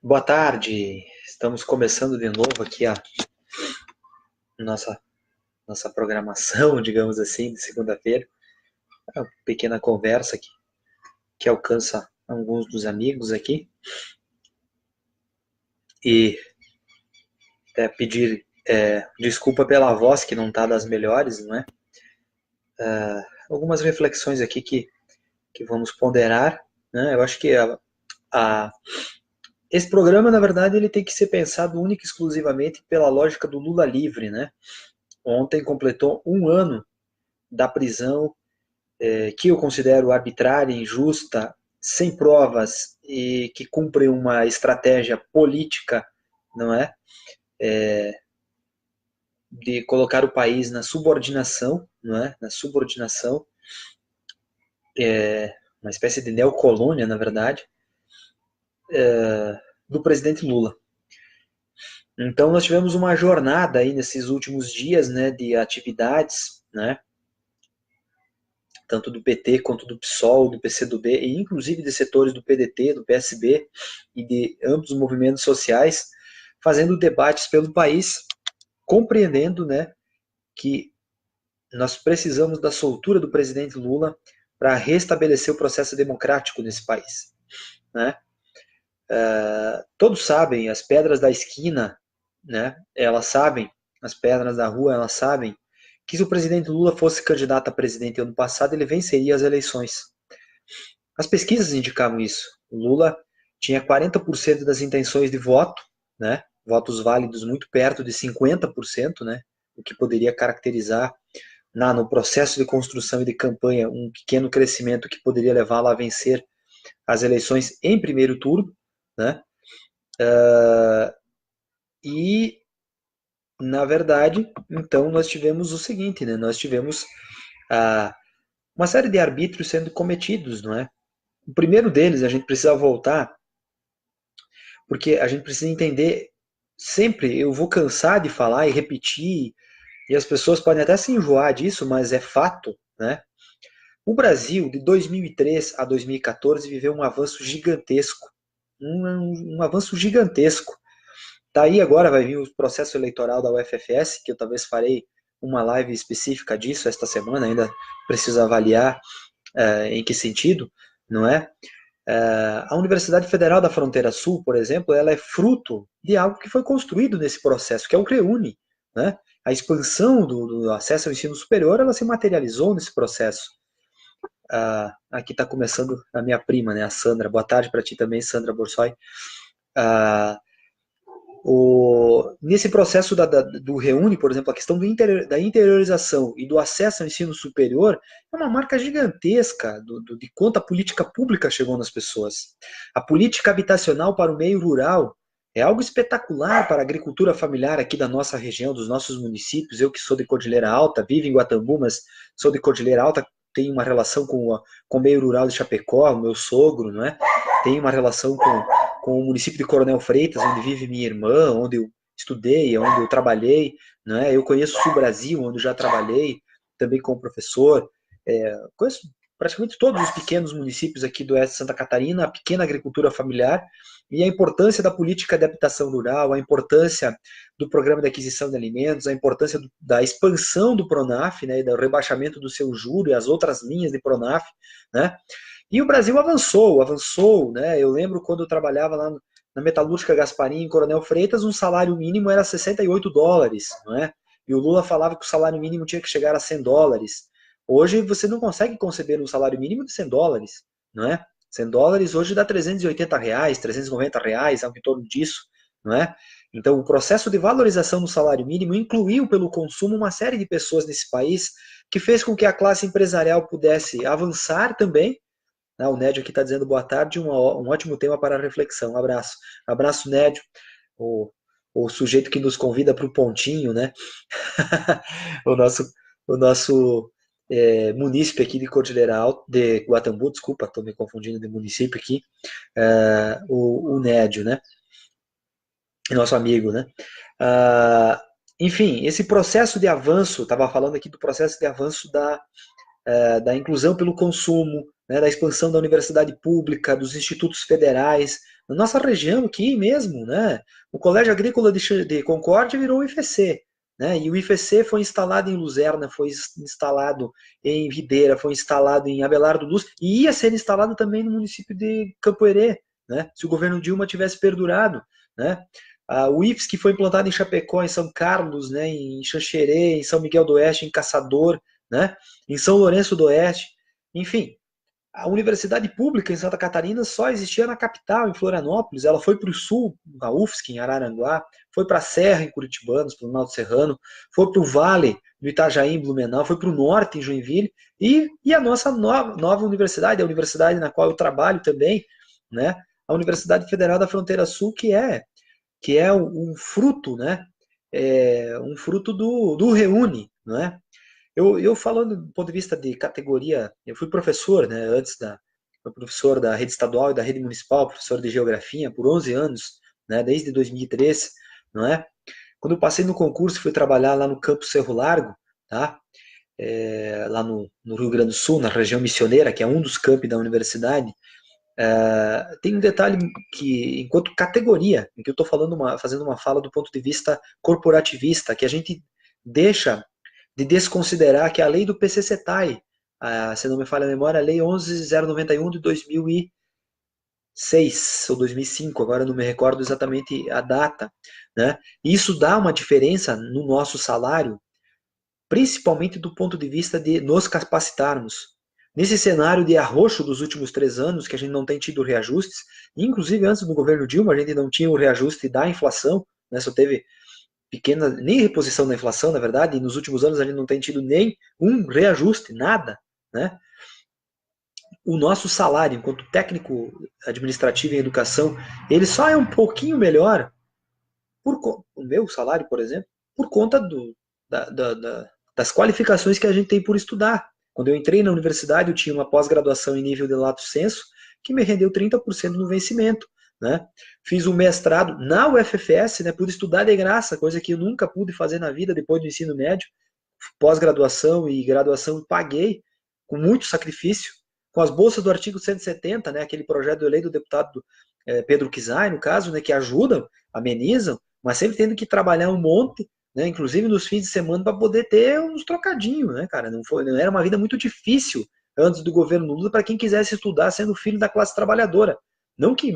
Boa tarde, estamos começando de novo aqui a nossa, nossa programação, digamos assim, de segunda-feira. É uma pequena conversa que alcança alguns dos amigos aqui. E até pedir desculpa pela voz que não está das melhores, não é? Algumas reflexões aqui que vamos ponderar, né? Eu acho que a, esse programa, na verdade, ele tem que ser pensado única e exclusivamente pela lógica do Lula livre, né? Ontem completou um ano da prisão que eu considero arbitrária, injusta, sem provas e que cumpre uma estratégia política, não é? De colocar o país na subordinação, não é? Na subordinação, uma espécie de neocolônia, na verdade, do presidente Lula. Então nós tivemos uma jornada aí nesses últimos dias, né, de atividades, né, tanto do PT quanto do PSOL, do PCdoB e inclusive de setores do PDT, do PSB e de ambos os movimentos sociais, fazendo debates pelo país, compreendendo, né, que nós precisamos da soltura do presidente Lula para restabelecer o processo democrático nesse país, né? Todos sabem, as pedras da esquina, né? Elas sabem, as pedras da rua, elas sabem que se o presidente Lula fosse candidato a presidente ano passado, ele venceria as eleições. As pesquisas indicavam isso. O Lula tinha 40% das intenções de voto, né? Votos válidos muito perto de 50%, né? O que poderia caracterizar no processo de construção e de campanha um pequeno crescimento que poderia levá-lo a vencer as eleições em primeiro turno, né? E na verdade, então nós tivemos o seguinte, né? Nós tivemos uma série de arbítrios sendo cometidos, não é? O primeiro deles, a gente precisa voltar, porque a gente precisa entender sempre, eu vou cansar de falar e repetir, e as pessoas podem até se enjoar disso, mas é fato, né? O Brasil, de 2003 a 2014, viveu um avanço gigantesco. Um avanço gigantesco. Daí agora vai vir o processo eleitoral da UFFS, que eu talvez farei uma live específica disso esta semana, ainda preciso avaliar em que sentido, não é? A Universidade Federal da Fronteira Sul, por exemplo, ela é fruto de algo que foi construído nesse processo, que é o REUNE, né? A expansão do acesso ao ensino superior, ela se materializou nesse processo. Aqui está começando a minha prima, né, a Sandra. Boa tarde para ti também, Sandra Borsoi. Ah, nesse processo do REUNE, por exemplo, a questão da interiorização e do acesso ao ensino superior é uma marca gigantesca de quanto a política pública chegou nas pessoas. A política habitacional para o meio rural é algo espetacular para a agricultura familiar aqui da nossa região, dos nossos municípios. Eu que sou de Cordilheira Alta, vivo em Guatambu, mas sou de Cordilheira Alta, tenho uma relação com o meio rural de Chapecó, o meu sogro, não é? Tenho uma relação com o município de Coronel Freitas, onde vive minha irmã, onde eu estudei, onde eu trabalhei, né? Eu conheço o Sul Brasil, onde eu já trabalhei, também como professor. Conheço praticamente todos os pequenos municípios aqui do oeste de Santa Catarina, a pequena agricultura familiar e a importância da política de habitação rural, a importância do programa de aquisição de alimentos, a importância da expansão do Pronaf, né, e do rebaixamento do seu juro e as outras linhas de Pronaf, né? E o Brasil avançou, né? Eu lembro quando eu trabalhava lá na Metalúrgica Gasparim, em Coronel Freitas, um salário mínimo era $68, não é? E o Lula falava que o salário mínimo tinha que chegar a $100. Hoje você não consegue conceber um salário mínimo de $100, não é? $100 hoje dá R$ 380, R$ 390, algo em torno disso, não é? Então, o processo de valorização do salário mínimo incluiu pelo consumo uma série de pessoas nesse país que fez com que a classe empresarial pudesse avançar também. O Nédio aqui está dizendo boa tarde, um ótimo tema para a reflexão. Um abraço. Abraço, Nédio, o, o sujeito que nos convida para o pontinho, né? o nosso munícipe aqui de Cordilheira Alta, de Guatambu, desculpa, estou me confundindo de município aqui, o Nédio, né? Nosso amigo, né? Enfim, esse processo de avanço, estava falando aqui do processo de avanço da inclusão pelo consumo, né, da expansão da universidade pública, dos institutos federais, Na nossa região aqui mesmo, né? O Colégio Agrícola de Concórdia virou o IFC, né? E o IFC foi instalado em Luzerna, foi instalado em Videira, foi instalado em Abelardo Luz e ia ser instalado também no município de Campo Herê, né? Se o governo Dilma tivesse perdurado, né? O IFES que foi implantado em Chapecó, em São Carlos, né? Em Xanxerê, em São Miguel do Oeste, em Caçador, né? Em São Lourenço do Oeste, enfim. A universidade pública em Santa Catarina só existia na capital, em Florianópolis. Ela foi para o sul, a UFSC, em Araranguá, foi para a Serra, em Curitibanos, Planalto Serrano, foi para o Vale, no Itajaí, em Blumenau, foi para o norte, em Joinville, e a nossa nova universidade, a universidade na qual eu trabalho também, né, a Universidade Federal da Fronteira Sul, que é um fruto, né, um fruto do Reúne, né. Eu falando do ponto de vista de categoria, eu fui professor, né, fui professor da rede estadual e da rede municipal, professor de geografia por 11 anos, né, desde 2003, não é? Quando eu passei no concurso, fui trabalhar lá no Campo Cerro Largo, tá? Lá no Rio Grande do Sul, na região missioneira, que é um dos campi da universidade. Tem um detalhe que, enquanto categoria, em que eu estou fazendo uma fala do ponto de vista corporativista, que a gente deixa de desconsiderar que a lei do PCCETAI, se não me falha a memória, a lei 11.091 de 2006 ou 2005, agora não me recordo exatamente a data, né? Isso dá uma diferença no nosso salário, principalmente do ponto de vista de nos capacitarmos. Nesse cenário de arroxo dos últimos 3 anos, que a gente não tem tido reajustes, inclusive antes do governo Dilma, a gente não tinha o reajuste da inflação, né? Só teve pequena, nem reposição da inflação, na verdade, e nos últimos anos a gente não tem tido nem um reajuste, nada, né? O nosso salário, enquanto técnico administrativo em educação, ele só é um pouquinho melhor, o meu salário, por exemplo, por conta das qualificações que a gente tem por estudar. Quando eu entrei na universidade, eu tinha uma pós-graduação em nível de lato sensu, que me rendeu 30% no vencimento. Né? Fiz um mestrado na UFFS, né? Pude estudar de graça, coisa que eu nunca pude fazer na vida depois do ensino médio. Pós-graduação e graduação paguei com muito sacrifício, com as bolsas do artigo 170, né? Aquele projeto de lei do deputado Pedro Kizai, no caso, né? Que ajudam, amenizam, mas sempre tendo que trabalhar um monte, né? Inclusive nos fins de semana para poder ter uns trocadinhos, né, cara? Não era uma vida muito difícil antes do governo Lula para quem quisesse estudar sendo filho da classe trabalhadora. Não que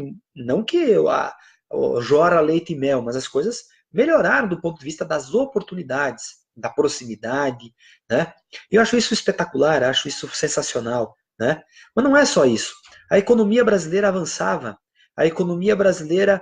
jora leite e mel, mas as coisas melhoraram do ponto de vista das oportunidades, da proximidade, né? Eu acho isso espetacular, acho isso sensacional, né? Mas não é só isso. A economia brasileira avançava, a economia brasileira,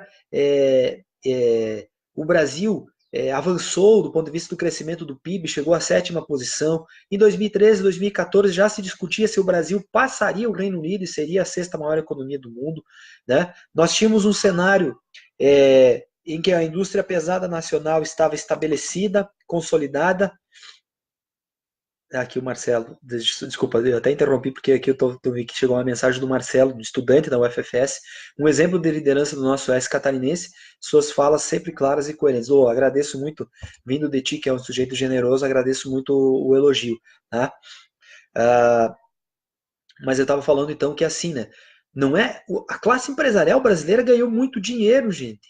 o Brasil avançou do ponto de vista do crescimento do PIB, chegou à 7ª posição. Em 2013, 2014 já se discutia se o Brasil passaria o Reino Unido e seria a 6ª maior economia do mundo. Né? Nós tínhamos um cenário em que a indústria pesada nacional estava estabelecida, consolidada. Aqui o Marcelo, desculpa, eu até interrompi porque aqui eu vi que chegou uma mensagem do Marcelo, do estudante da UFFS, um exemplo de liderança do nosso S catarinense, suas falas sempre claras e coerentes. Agradeço muito, vindo de ti, que é um sujeito generoso, agradeço muito o elogio. Tá? Mas eu estava falando então que assim, né? Não é, a classe empresarial brasileira ganhou muito dinheiro, gente.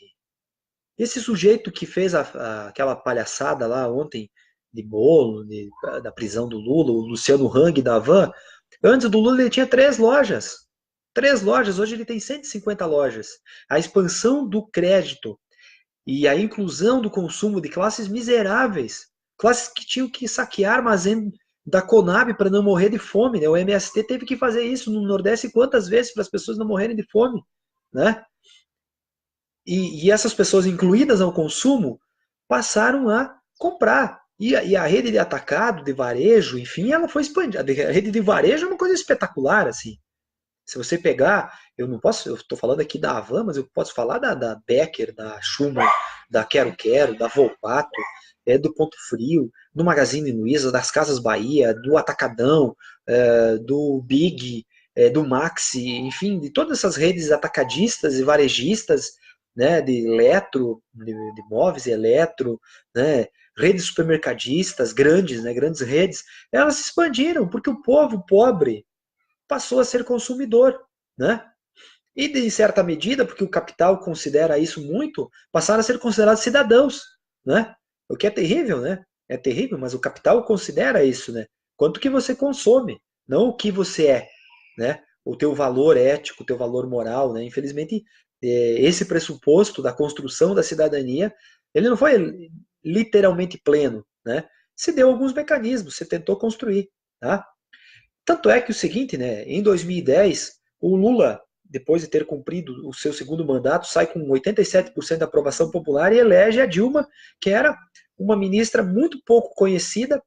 Esse sujeito que fez aquela palhaçada lá ontem, de bolo, da prisão do Lula, o Luciano Hang da Havan, antes do Lula ele tinha 3 lojas. 3 lojas, hoje ele tem 150 lojas. A expansão do crédito e a inclusão do consumo de classes miseráveis, classes que tinham que saquear armazém da Conab para não morrer de fome. Né? O MST teve que fazer isso no Nordeste quantas vezes para as pessoas não morrerem de fome. Né? E essas pessoas incluídas ao consumo passaram a comprar. E a rede de atacado, de varejo, enfim, ela foi expandida. A rede de varejo é uma coisa espetacular, assim. Se você pegar, eu estou falando aqui da Havan, mas eu posso falar da Becker, da Schumann, da Quero Quero, da Volpato, do Ponto Frio, do Magazine Luiza, das Casas Bahia, do Atacadão, do Big, do Maxi, enfim, de todas essas redes atacadistas e varejistas, né, de eletro, de móveis e eletro, né, redes supermercadistas grandes, né, grandes redes, elas se expandiram, porque o povo pobre passou a ser consumidor, né? E, de certa medida, porque o capital considera isso muito, passaram a ser considerados cidadãos, né? O que é terrível, né? É terrível, mas o capital considera isso, né? Quanto que você consome, não o que você é, né? O teu valor ético, o teu valor moral, né? Infelizmente, esse pressuposto da construção da cidadania, ele não foi literalmente pleno, né? Se deu alguns mecanismos, se tentou construir, tá? Tanto é que o seguinte, né? Em 2010, o Lula, depois de ter cumprido o seu segundo mandato, sai com 87% da aprovação popular e elege a Dilma, que era uma ministra muito pouco conhecida,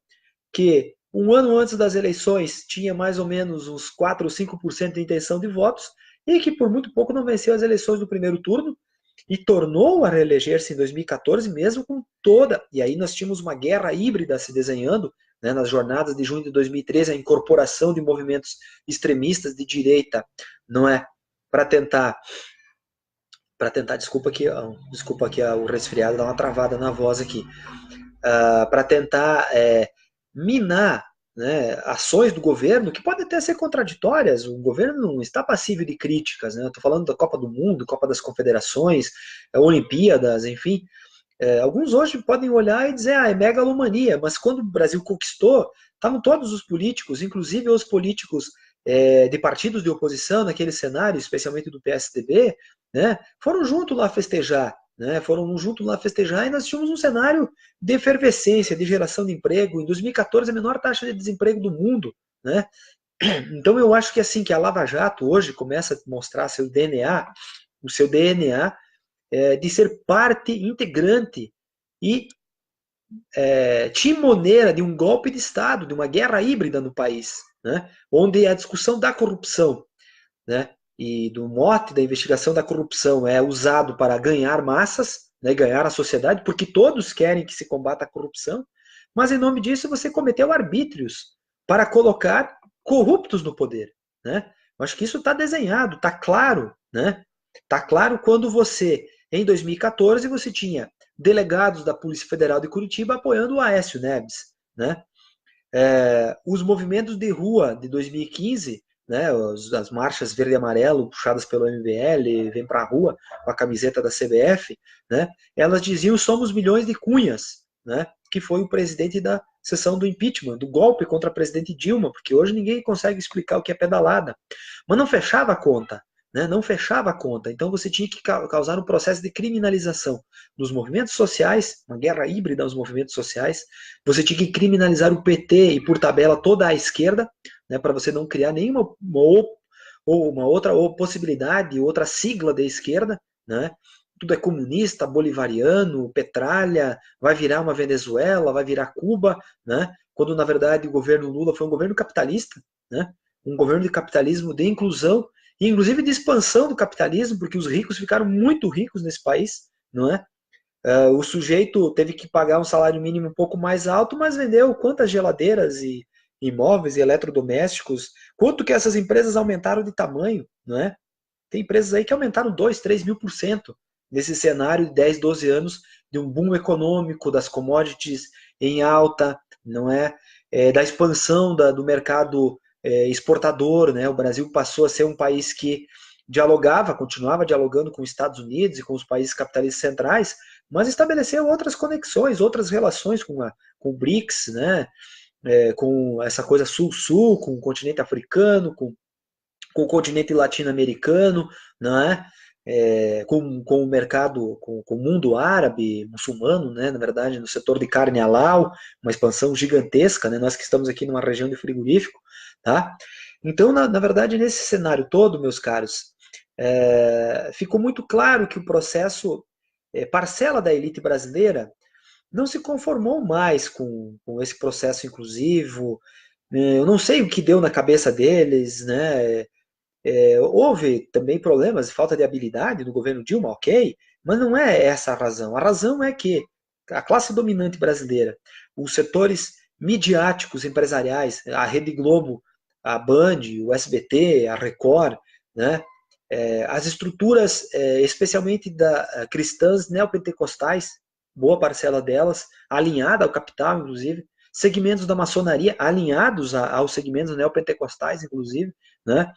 que um ano antes das eleições tinha mais ou menos uns 4 ou 5% de intenção de votos e que por muito pouco não venceu as eleições do primeiro turno e tornou a reeleger-se em 2014, mesmo com toda. E aí nós tínhamos uma guerra híbrida se desenhando, né, nas jornadas de junho de 2013, a incorporação de movimentos extremistas de direita, não é? Para tentar, desculpa aqui o resfriado, dá uma travada na voz aqui, para tentar minar, né, ações do governo que podem até ser contraditórias. O governo não está passível de críticas, né? Estou falando da Copa do Mundo, Copa das Confederações, Olimpíadas, enfim. Alguns hoje podem olhar e dizer, é megalomania, mas quando o Brasil conquistou, estavam todos os políticos, inclusive os políticos de partidos de oposição naquele cenário, especialmente do PSDB, né, foram juntos lá festejar, né, foram juntos lá festejar e nós tínhamos um cenário de efervescência, de geração de emprego. Em 2014, a menor taxa de desemprego do mundo, né? Então eu acho que assim que a Lava Jato hoje começa a mostrar o seu DNA de ser parte integrante e timoneira de um golpe de Estado, de uma guerra híbrida no país, né? Onde a discussão da corrupção, né, e do mote da investigação da corrupção é usado para ganhar massas, né, ganhar a sociedade, porque todos querem que se combata a corrupção, mas em nome disso você cometeu arbítrios para colocar corruptos no poder, né? Eu acho que isso está desenhado, está claro, né? Está claro quando você, em 2014, você tinha delegados da Polícia Federal de Curitiba apoiando o Aécio Neves, né? Os movimentos de rua de 2015, né, as marchas verde e amarelo puxadas pelo MBL, vem para a rua com a camiseta da CBF, né, elas diziam somos milhões de cunhas, né, que foi o presidente da sessão do impeachment, do golpe contra a presidente Dilma, porque hoje ninguém consegue explicar o que é pedalada. Mas não fechava a conta, né, não fechava a conta. Então você tinha que causar um processo de criminalização dos movimentos sociais, uma guerra híbrida aos movimentos sociais. Você tinha que criminalizar o PT e, por tabela, toda a esquerda, né, para você não criar nenhuma uma outra possibilidade, outra sigla da esquerda, né? Tudo é comunista, bolivariano, petralha, vai virar uma Venezuela, vai virar Cuba, né? Quando na verdade o governo Lula foi um governo capitalista, né? Um governo de capitalismo, de inclusão e inclusive de expansão do capitalismo, porque os ricos ficaram muito ricos nesse país, não é? O sujeito teve que pagar um salário mínimo um pouco mais alto, mas vendeu quantas geladeiras e imóveis e eletrodomésticos, quanto que essas empresas aumentaram de tamanho, não é? Tem empresas aí que aumentaram 2, 3 mil por cento nesse cenário de 10, 12 anos de um boom econômico, das commodities em alta, não é? Da expansão do mercado exportador, né? O Brasil passou a ser um país que continuava dialogando com os Estados Unidos e com os países capitalistas centrais, mas estabeleceu outras conexões, outras relações com o BRICS, né? Com essa coisa sul-sul, com o continente africano, com o continente latino-americano, não é? Com o mercado, com o mundo árabe, muçulmano, né? Na verdade, no setor de carne halal, uma expansão gigantesca, né? Nós que estamos aqui numa região de frigorífico, tá? Então, na verdade, nesse cenário todo, meus caros, ficou muito claro que o processo, parcela da elite brasileira, não se conformou mais com esse processo inclusivo. Eu não sei o que deu na cabeça deles, né? Houve também problemas de falta de habilidade do governo Dilma, ok, mas não é essa a razão. A razão é que a classe dominante brasileira, os setores midiáticos empresariais, a Rede Globo, a Band, o SBT, a Record, né, as estruturas, especialmente cristãs neopentecostais, boa parcela delas, alinhada ao capital, inclusive, segmentos da maçonaria alinhados aos segmentos neopentecostais, inclusive, né,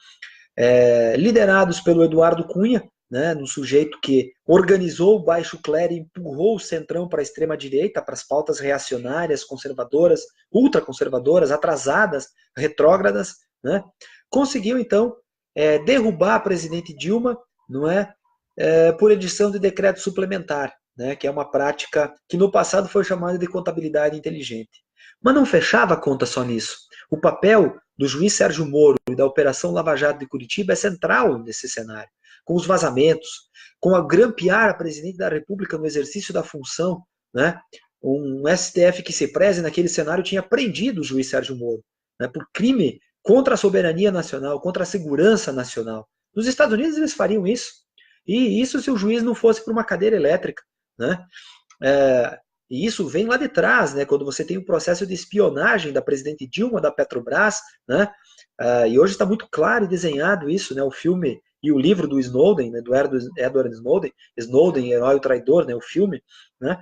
liderados pelo Eduardo Cunha, né, no sujeito que organizou o baixo clero e empurrou o centrão para a extrema-direita, para as pautas reacionárias, conservadoras, ultraconservadoras, atrasadas, retrógradas, né, conseguiu, então, derrubar a presidente Dilma, não é, por edição de decreto suplementar, né, que é uma prática que no passado foi chamada de contabilidade inteligente. Mas não fechava a conta só nisso. O papel do juiz Sérgio Moro e da Operação Lava Jato de Curitiba é central nesse cenário, com os vazamentos, com a grampear a presidente da República no exercício da função, né? Um STF que se preze naquele cenário tinha prendido o juiz Sérgio Moro, né, por crime contra a soberania nacional, contra a segurança nacional. Nos Estados Unidos eles fariam isso. E isso se o juiz não fosse por uma cadeira elétrica, né? E isso vem lá de trás, né? Quando você tem um processo de espionagem da presidente Dilma, da Petrobras, né? E hoje está muito claro e desenhado isso, né? O filme e o livro do Snowden, né? Do Edward Snowden, Snowden, Herói o Traidor, né? O filme, né?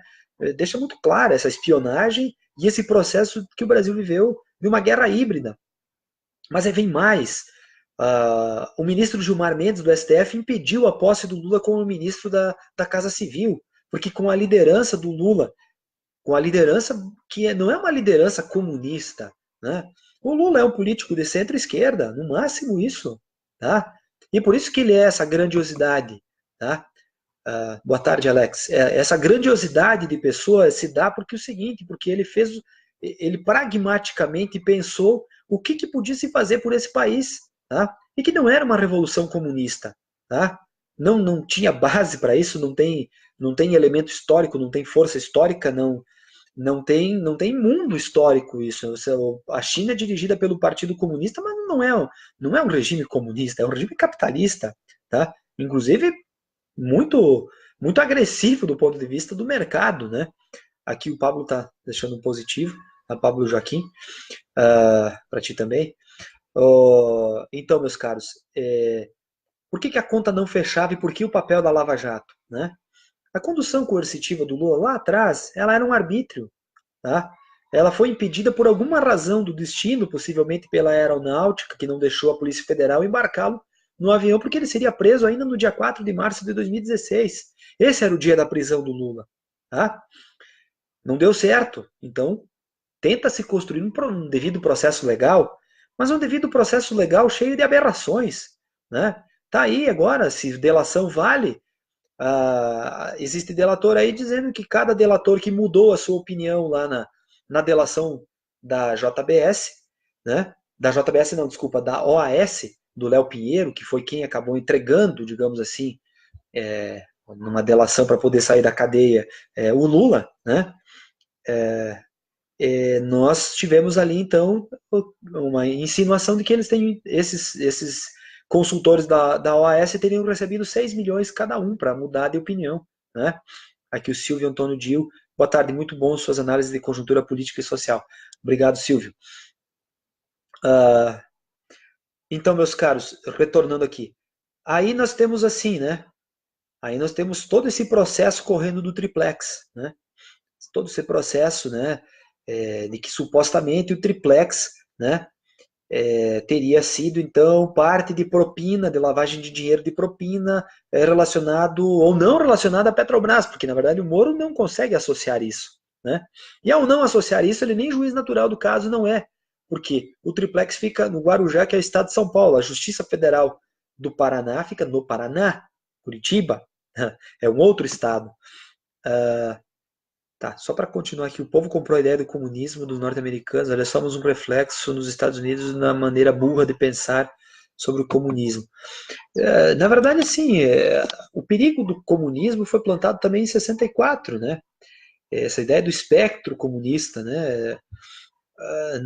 Deixa muito claro essa espionagem e esse processo que o Brasil viveu de uma guerra híbrida. Mas aí vem mais. O ministro Gilmar Mendes, do STF, impediu a posse do Lula como ministro da Casa Civil, porque com a liderança do Lula, com a liderança que não é uma liderança comunista, né? O Lula é um político de centro-esquerda, no máximo isso, tá? E por isso que ele é essa grandiosidade, tá? Boa tarde, Alex. Essa grandiosidade de pessoa se dá porque é o seguinte, porque ele pragmaticamente pensou o que podia se fazer por esse país, tá? E que não era uma revolução comunista, tá? Não tinha base para isso, não tem elemento histórico, não tem força histórica, não tem mundo histórico isso. A China é dirigida pelo Partido Comunista, mas não é um regime comunista, é um regime capitalista, tá? Inclusive muito muito agressivo do ponto de vista do mercado, né? Aqui o Pablo está deixando um positivo, a Pablo Joaquim, para ti também. Então, meus caros, por que a conta não fechava e por que o papel da Lava Jato, né? A condução coercitiva do Lula lá atrás, ela era um arbítrio, tá? Ela foi impedida por alguma razão do destino, possivelmente pela aeronáutica, que não deixou a Polícia Federal embarcá-lo no avião, porque ele seria preso ainda no dia 4 de março de 2016. Esse era o dia da prisão do Lula. Tá? Não deu certo. Então, tenta se construir um devido processo legal, mas um devido processo legal cheio de aberrações. Né? Tá aí agora, se delação vale, existe delator aí dizendo que cada delator que mudou a sua opinião lá na delação da JBS, né? Da JBS não, desculpa, da OAS, do Léo Pinheiro, que foi quem acabou entregando, digamos assim, numa delação para poder sair da cadeia, o Lula, né? Nós tivemos ali, então, uma insinuação de que eles têm, esses consultores da OAS teriam recebido 6 milhões cada um para mudar de opinião. Né? Aqui o Silvio Antônio Dil. Boa tarde, muito bom suas análises de conjuntura política e social. Obrigado, Silvio. Então, meus caros, retornando aqui. Aí nós temos assim, né? Aí nós temos todo esse processo correndo do triplex, né? Todo esse processo, né? De que supostamente o triplex, né? Teria sido, então, parte de propina, de lavagem de dinheiro de propina, relacionado ou não relacionado à Petrobras, porque, na verdade, o Moro não consegue associar isso. Né? E ao não associar isso, ele nem juiz natural do caso não é, porque o triplex fica no Guarujá, que é o estado de São Paulo, a Justiça Federal do Paraná fica no Paraná, Curitiba, é um outro estado. Tá, só para continuar aqui, o povo comprou a ideia do comunismo dos norte-americanos, olha, somos um reflexo nos Estados Unidos na maneira burra de pensar sobre o comunismo. Na verdade, assim, o perigo do comunismo foi plantado também em 64, né? Essa ideia do espectro comunista, né?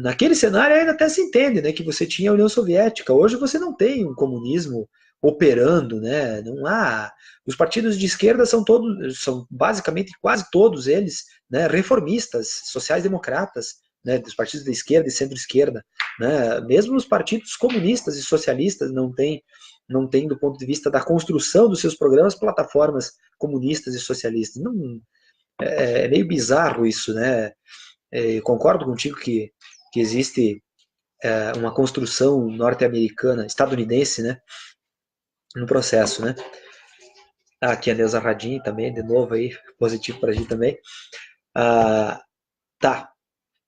Naquele cenário ainda até se entende, né, que você tinha a União Soviética. Hoje você não tem um comunismo operando, né? Não há. Os partidos de esquerda são basicamente quase todos eles, né, reformistas, sociais-democratas, né, dos partidos de esquerda e centro-esquerda, né? Mesmo os partidos comunistas e socialistas não têm do ponto de vista da construção dos seus programas plataformas comunistas e socialistas. Não, meio bizarro isso, né? Eu concordo contigo que existe uma construção norte-americana, estadunidense, né, no processo, né. Aqui a Neuza Radim também, de novo aí, positivo para a gente também. Tá.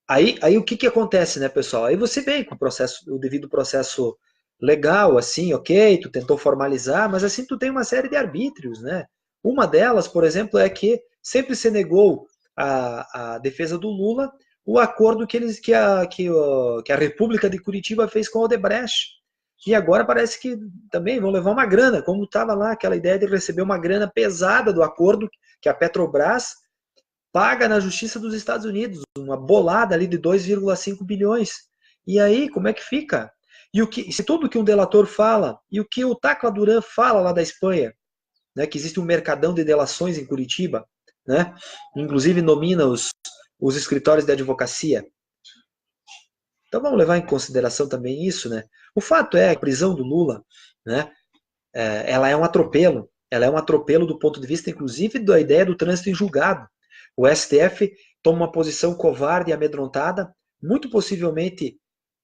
Aí o que que acontece, né, pessoal? Aí você vem com o devido processo legal, assim, ok, tu tentou formalizar, mas assim tu tem uma série de arbítrios, né? Uma delas, por exemplo, é que sempre se negou a defesa do Lula o acordo que a República de Curitiba fez com a Odebrecht. E agora parece que também vão levar uma grana, como estava lá aquela ideia de receber uma grana pesada do acordo que a Petrobras paga na Justiça dos Estados Unidos, uma bolada ali de 2,5 bilhões. E aí, como é que fica? Se tudo que um delator fala, e o que o Tacla Duran fala lá da Espanha, né, que existe um mercadão de delações em Curitiba, né, inclusive nomina os escritórios de advocacia. Então vamos levar em consideração também isso, né? O fato é que a prisão do Lula, né, ela é um atropelo. Ela é um atropelo do ponto de vista, inclusive, da ideia do trânsito em julgado. O STF toma uma posição covarde e amedrontada, muito possivelmente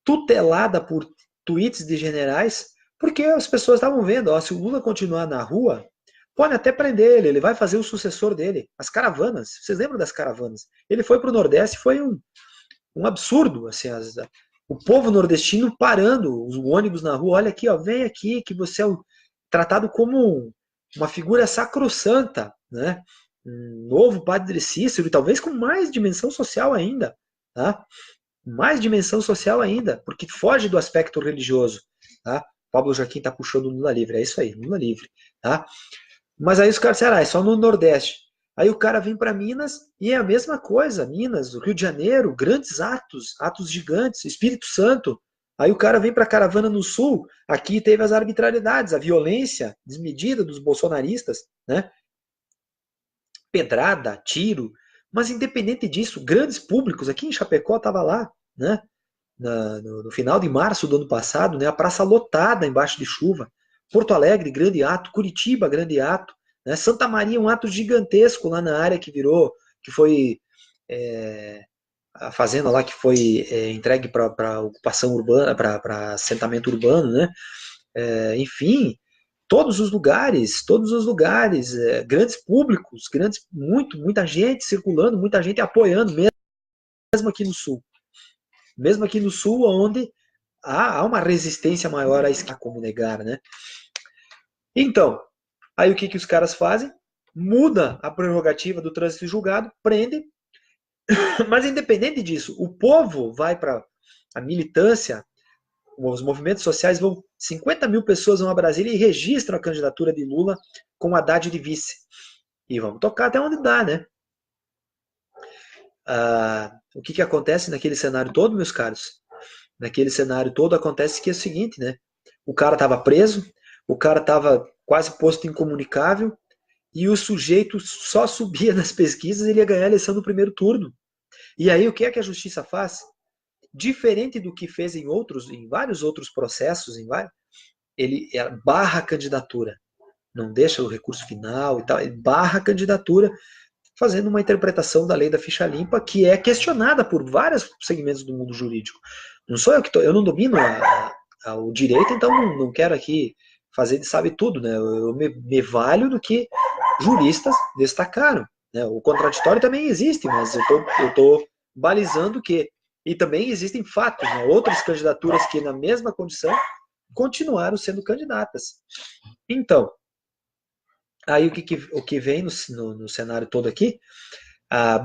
tutelada por tweets de generais, porque as pessoas estavam vendo, ó, se o Lula continuar na rua, pode até prender ele vai fazer o sucessor dele, as caravanas. Vocês lembram das caravanas? Ele foi para o Nordeste, foi um absurdo, assim, o povo nordestino parando os ônibus na rua, olha aqui, ó, vem aqui, que você é tratado como uma figura sacrossanta, né? Um novo Padre Cícero, e talvez com mais dimensão social ainda, tá? Mais dimensão social ainda, porque foge do aspecto religioso, tá? Pablo Joaquim tá puxando o Lula livre, é isso aí, Lula livre, tá? Mas aí os caras disseram, é só no Nordeste. Aí o cara vem para Minas e é a mesma coisa, Minas, Rio de Janeiro, grandes atos gigantes, Espírito Santo. Aí o cara vem para a caravana no Sul, aqui teve as arbitrariedades, a violência desmedida dos bolsonaristas, né? Pedrada, tiro, mas independente disso, grandes públicos, aqui em Chapecó estava lá, né? No final de março do ano passado, né? A praça lotada embaixo de chuva. Porto Alegre, grande ato. Curitiba, grande ato. Né? Santa Maria, um ato gigantesco lá na área que foi a fazenda lá que foi entregue para ocupação urbana, para assentamento urbano, né? Enfim, todos os lugares, grandes públicos, muita gente circulando, muita gente apoiando, mesmo aqui no Sul. Mesmo aqui no Sul, onde há uma resistência maior a isso, como negar, né? Então, aí o que os caras fazem? Muda a prerrogativa do trânsito julgado, prende, mas independente disso, o povo vai para a militância, os movimentos sociais vão, 50 mil pessoas vão a Brasília e registram a candidatura de Lula com Haddad de vice. E vamos tocar até onde dá, né? O que acontece naquele cenário todo, meus caros? Naquele cenário todo acontece que é o seguinte, né? O cara estava preso, o cara estava quase posto incomunicável e o sujeito só subia nas pesquisas e ele ia ganhar a eleição no primeiro turno. E aí o que é que a justiça faz? Diferente do que fez em vários outros processos, ele barra a candidatura, não deixa o recurso final e tal, ele barra a candidatura, fazendo uma interpretação da lei da ficha limpa que é questionada por vários segmentos do mundo jurídico. Não sou eu não domino o direito, então não quero aqui fazer de sabe tudo, né? Eu me valho do que juristas destacaram. Né? O contraditório também existe, mas eu estou balizando que. E também existem fatos, né? Outras candidaturas que na mesma condição continuaram sendo candidatas. Então, aí o que vem no cenário todo aqui,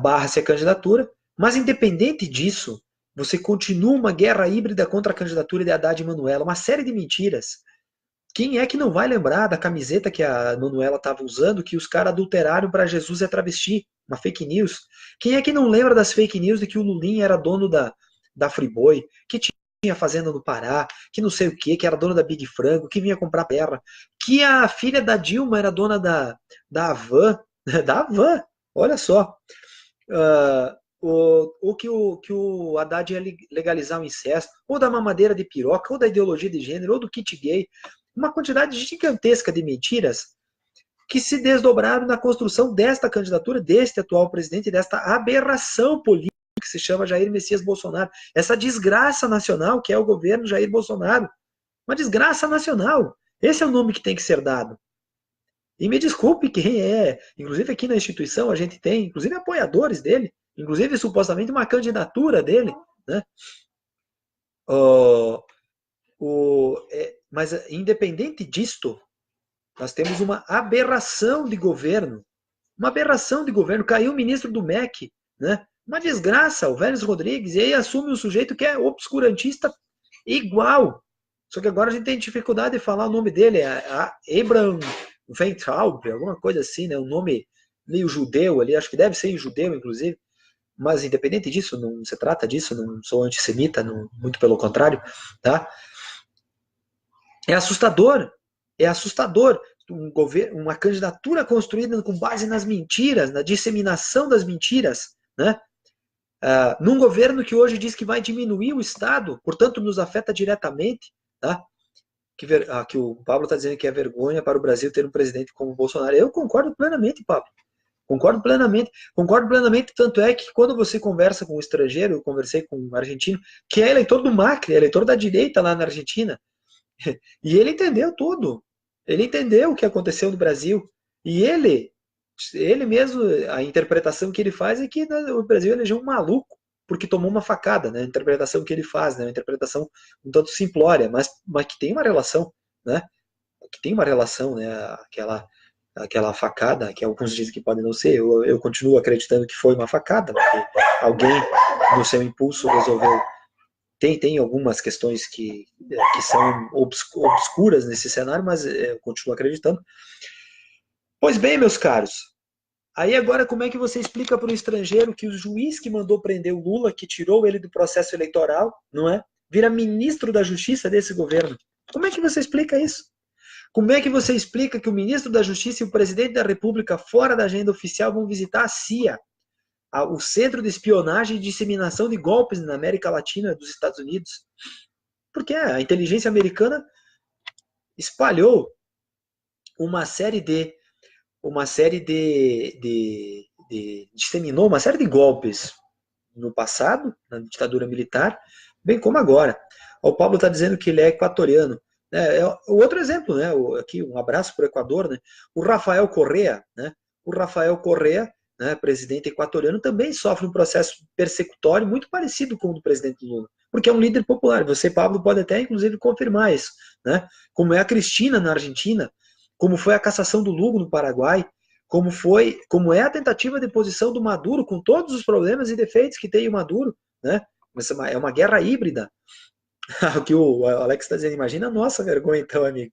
barra-se a candidatura, mas independente disso, você continua uma guerra híbrida contra a candidatura de Haddad e Manuela, uma série de mentiras. Quem é que não vai lembrar da camiseta que a Manuela estava usando, que os caras adulteraram para Jesus é travesti, uma fake news? Quem é que não lembra das fake news de que o Lulinha era dono da Friboi, que tinha fazenda no Pará, que não sei o que era dona da Big Frango, que vinha comprar terra, que a filha da Dilma era dona da Havan, da Havan, olha só. Ou que o Haddad ia legalizar o incesto, ou da mamadeira de piroca, ou da ideologia de gênero, ou do kit gay. Uma quantidade gigantesca de mentiras que se desdobraram na construção desta candidatura, deste atual presidente, desta aberração política que se chama Jair Messias Bolsonaro. Essa desgraça nacional que é o governo Jair Bolsonaro. Uma desgraça nacional. Esse é o nome que tem que ser dado. E me desculpe quem é, inclusive aqui na instituição a gente tem, inclusive apoiadores dele, inclusive supostamente uma candidatura dele, né? Mas independente disto, nós temos uma aberração de governo. Uma aberração de governo. Caiu o ministro do MEC, né? Uma desgraça, o Vélez Rodrigues, e aí assume um sujeito que é obscurantista igual. Só que agora a gente tem dificuldade de falar o nome dele, é Abraham Weintraub, alguma coisa assim, né? Um nome meio judeu ali, acho que deve ser judeu, inclusive. Mas independente disso, não se trata disso, não sou antissemita, não, muito pelo contrário, tá? É assustador, é assustador. Uma candidatura construída com base nas mentiras, na disseminação das mentiras, né? Num governo que hoje diz que vai diminuir o Estado, portanto nos afeta diretamente, tá? Que o Pablo está dizendo que é vergonha para o Brasil ter um presidente como o Bolsonaro. Eu concordo plenamente, Pablo. Concordo plenamente, tanto é que quando você conversa com um estrangeiro, eu conversei com um argentino, que é eleitor do Macri, é eleitor da direita lá na Argentina, e ele entendeu tudo. Ele entendeu o que aconteceu no Brasil. E ele mesmo, a interpretação que ele faz é que o Brasil elegeu um maluco, porque tomou uma facada, né? A interpretação que ele faz, né? Uma interpretação um tanto simplória, mas que tem uma relação, né? Que tem uma relação, né? Aquela facada, que alguns dizem que pode não ser, eu continuo acreditando que foi uma facada, porque alguém, no seu impulso, resolveu. Tem algumas questões que são obscuras nesse cenário, mas eu continuo acreditando. Pois bem, meus caros, aí agora como é que você explica para o estrangeiro que o juiz que mandou prender o Lula, que tirou ele do processo eleitoral, não é? Vira ministro da Justiça desse governo? Como é que você explica isso? Como é que você explica que o ministro da Justiça e o presidente da República, fora da agenda oficial, vão visitar a CIA, o Centro de Espionagem e Disseminação de Golpes na América Latina dos Estados Unidos? Porque a inteligência americana espalhou uma série de disseminou uma série de golpes no passado, na ditadura militar, bem como agora. O Pablo está dizendo que ele é equatoriano. O outro exemplo, né? Aqui um abraço para o Equador, né? O Rafael Correa, né? O Rafael Correa, né, presidente equatoriano, também sofre um processo persecutório muito parecido com o do presidente Lula, porque é um líder popular. Você, Pablo, pode até inclusive confirmar isso, né? Como é a Cristina na Argentina, como foi a cassação do Lugo no Paraguai, como é a tentativa de posição do Maduro, com todos os problemas e defeitos que tem o Maduro, né? É uma guerra híbrida. O que o Alex está dizendo, imagina a nossa vergonha então, amigo,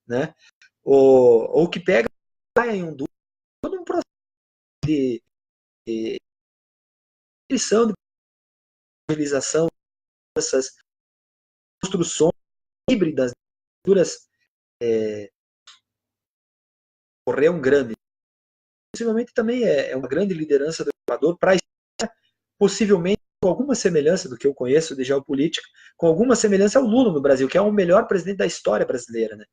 né? Ou que pega em um todo um processo de inscrição, de civilização, essas construções híbridas, duras, correr um grande. Possivelmente também é uma grande liderança do Equador para possivelmente com alguma semelhança do que eu conheço de geopolítica, com alguma semelhança ao Lula no Brasil, que é o melhor presidente da história brasileira, né?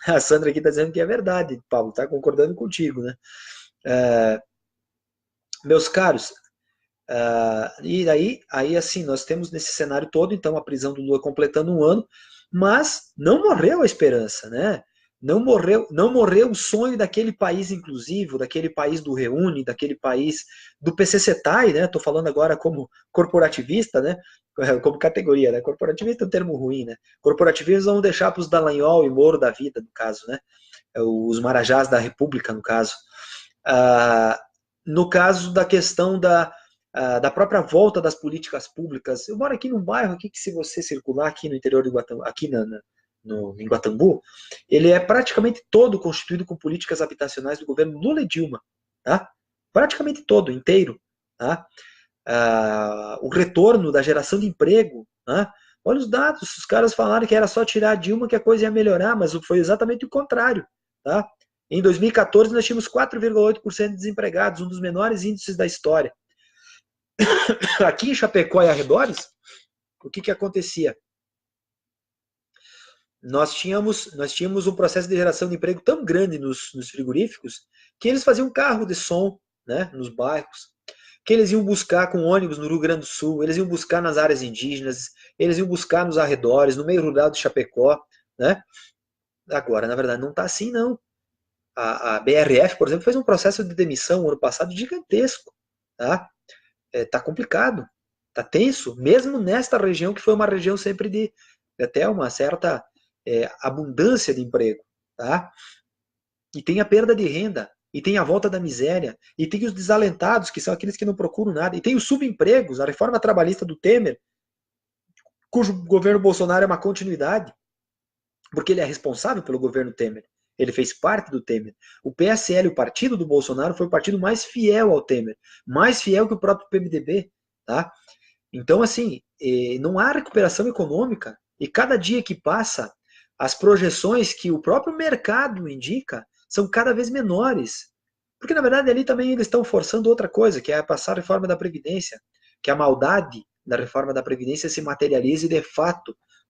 A Sandra aqui está dizendo que é verdade, Paulo, está concordando contigo, né? Meus caros, e aí assim, nós temos nesse cenário todo, então, a prisão do Lula completando um ano, mas não morreu a esperança, né? Não morreu o sonho daquele país inclusivo, daquele país do Reúne, daquele país do PCCETAI, né? Estou falando agora como corporativista, né? Como categoria, né? Corporativista é um termo ruim, né? Corporativistas vão deixar para os Dallagnol e Moro da vida, no caso, né? Os Marajás da República, no caso. No caso da questão da própria volta das políticas públicas, eu moro aqui num bairro aqui que, se você circular aqui no interior de Guatambu, aqui em Guatambu, ele é praticamente todo constituído com políticas habitacionais do governo Lula e Dilma, tá? Praticamente todo, inteiro, tá? O retorno da geração de emprego, tá? Olha os dados, os caras falaram que era só tirar a Dilma que a coisa ia melhorar, mas foi exatamente o contrário, tá? Em 2014 nós tínhamos 4,8% de desempregados, um dos menores índices da história. Aqui em Chapecó e arredores, o que acontecia? Nós tínhamos um processo de geração de emprego tão grande nos frigoríficos que eles faziam carro de som, né, nos bairros, que eles iam buscar com ônibus no Rio Grande do Sul, eles iam buscar nas áreas indígenas, eles iam buscar nos arredores, no meio rural de Chapecó, né? Agora, na verdade, não está assim, não. A BRF, por exemplo, fez um processo de demissão ano passado gigantesco, tá? Tá complicado, tá tenso, mesmo nesta região que foi uma região sempre de até uma certa abundância de emprego, tá? E tem a perda de renda, e tem a volta da miséria, e tem os desalentados, que são aqueles que não procuram nada, e tem os subempregos, a reforma trabalhista do Temer, cujo governo Bolsonaro é uma continuidade, porque ele é responsável pelo governo Temer. Ele fez parte do Temer. O PSL, o partido do Bolsonaro, foi o partido mais fiel ao Temer, mais fiel que o próprio PMDB, tá? Então, assim, não há recuperação econômica, e cada dia que passa, as projeções que o próprio mercado indica são cada vez menores. Porque, na verdade, ali também eles estão forçando outra coisa, que é passar a reforma da Previdência, que a maldade da reforma da Previdência se materialize de fato